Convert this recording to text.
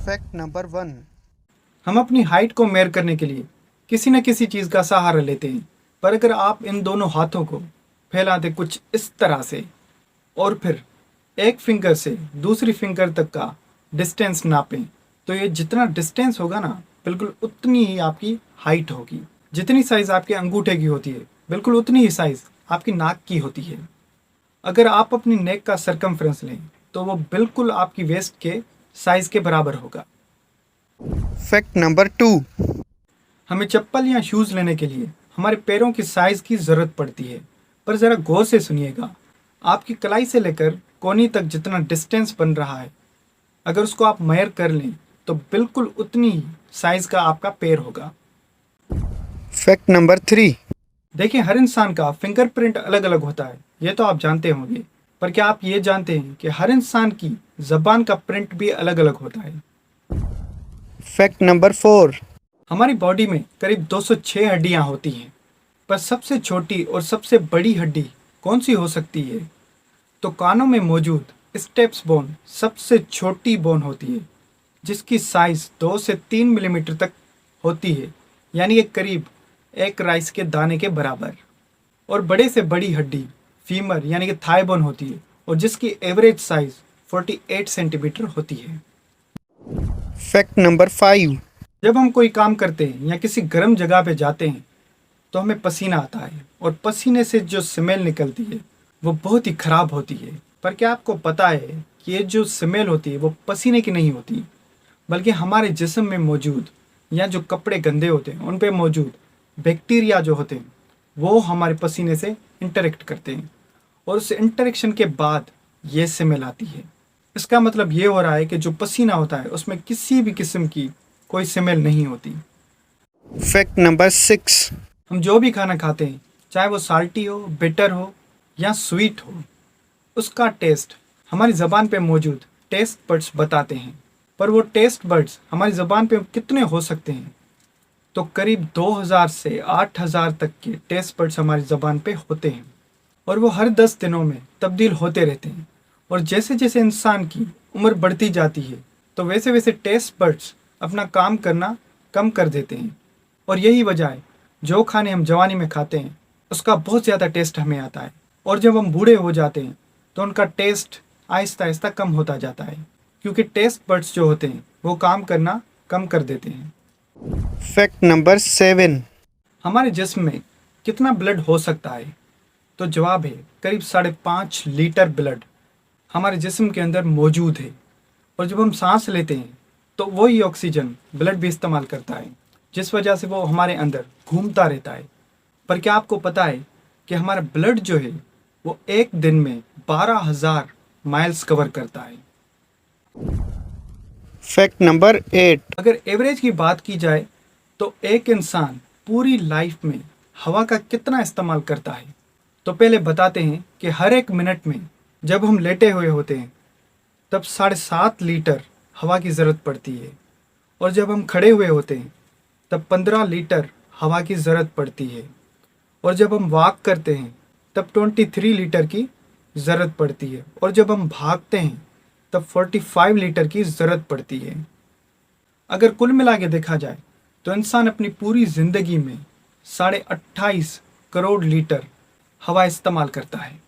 Fact number 1। हम अपनी height को मेयर करने के लिए किसी न किसी चीज़ का सहारा लेते हैं। पर अगर आप इन दोनों हाथों को फैला दें कुछ इस तरह से और फिर एक फिंगर से दूसरी फिंगर तक का डिस्टेंस नापें, तो ये जितना डिस्टेंस होगा ना, बिल्कुल उतनी ही आपकी हाइट होगी। जितनी साइज़ आपके अंगूठे की होती है, बिल्कुल उतनी ही साइज़ आपकी नाक की होती है। अगर आप अपनी नेक का सरकमफ्रेंस लें तो वो बिल्कुल आपकी वेस्ट के साइज़ के बराबर होगा। Fact number 2। हमें चप्पल या शूज़ लेने के लिए हमारे पैरों की साइज़ की ज़रूरत पड़ती है, पर ज़रा गौर से सुनिएगा। आपकी कलाई से लेकर कोहनी तक जितना डिस्टेंस बन रहा है, अगर उसको आप मेयर कर लें तो बिल्कुल उतनी ही साइज़ का आपका पैर होगा। Fact number 3। देखिए, हर इंसान का फिंगरप्रिंट अलग अलग होता है, ये तो आप जानते होंगे। पर क्या आप ये जानते हैं कि हर इंसान की ज़बान का प्रिंट भी अलग अलग होता है। Fact number 4। हमारी बॉडी में करीब 206 हड्डियां होती हैं, पर सबसे छोटी और सबसे बड़ी हड्डी कौन सी हो सकती है? तो कानों में मौजूद स्टेप्स बोन सबसे छोटी बोन होती है, जिसकी साइज 2 से 3 मिलीमीटर तक होती है, यानी कि करीब एक राइस के दाने के बराबर। और बड़े से बड़ी हड्डी फीमर यानी कि थाई बोन होती है, और जिसकी एवरेज साइज 48 सेंटीमीटर होती है। Fact number 5। जब हम कोई काम करते हैं या किसी गर्म जगह पे जाते हैं तो हमें पसीना आता है, और पसीने से जो स्मेल निकलती है वो बहुत ही खराब होती है। पर क्या आपको पता है कि ये जो स्मेल होती है वो पसीने की नहीं होती, बल्कि हमारे जिस्म में मौजूद या जो कपड़े गंदे होते हैं उन पे मौजूद बैक्टीरिया जो होते हैं वो हमारे पसीने से इंटरेक्ट करते हैं, और उस इंटरेक्शन के बाद ये स्मेल आती है। इसका मतलब ये हो रहा है कि जो पसीना होता है उसमें किसी भी किस्म की कोई स्मेल नहीं होती। Fact number 6। हम जो भी खाना खाते हैं, चाहे वो साल्टी हो, बिटर हो या स्वीट हो, उसका टेस्ट हमारी ज़बान पे मौजूद टेस्ट बड्स बताते हैं। पर वो टेस्ट बड्स हमारी ज़बान पे कितने हो सकते हैं? तो करीब 2000 से 8000 तक के टेस्ट बड्स हमारी ज़बान पे होते हैं, और वो हर 10 दिनों में तब्दील होते रहते हैं। और जैसे जैसे इंसान की उम्र बढ़ती जाती है तो वैसे वैसे टेस्ट बड्स अपना काम करना कम कर देते हैं। और यही वजह है जो खाने हम जवानी में खाते हैं उसका बहुत ज़्यादा टेस्ट हमें आता है, और जब हम बूढ़े हो जाते हैं तो उनका टेस्ट आहिस्ता आहिस्ता कम होता जाता है, क्योंकि टेस्ट बड्स जो होते हैं वो काम करना कम कर देते हैं। Fact number 7। हमारे जिस्म में कितना ब्लड हो सकता है? तो जवाब है करीब 5.5 लीटर ब्लड हमारे जिस्म के अंदर मौजूद है। और जब हम सांस लेते हैं तो वही ऑक्सीजन ब्लड भी इस्तेमाल करता है, जिस वजह से वो हमारे अंदर घूमता रहता है। पर क्या आपको पता है कि हमारा ब्लड जो है वो एक दिन में 12,000 माइल्स कवर करता है। Fact number 8। अगर एवरेज की बात की जाए तो एक इंसान पूरी लाइफ में हवा का कितना इस्तेमाल करता है? तो पहले बताते हैं कि हर एक मिनट में जब हम लेटे हुए होते हैं तब 7.5 लीटर हवा की ज़रूरत पड़ती है, और जब हम खड़े हुए होते हैं तब 15 लीटर हवा की ज़रूरत पड़ती है, और जब हम वॉक करते हैं तब 23 लीटर की ज़रूरत पड़ती है, और जब हम भागते हैं तब 45 लीटर की ज़रूरत पड़ती है। अगर कुल मिला के देखा जाए तो इंसान अपनी पूरी ज़िंदगी में 28.5 करोड़ लीटर हवा इस्तेमाल करता है।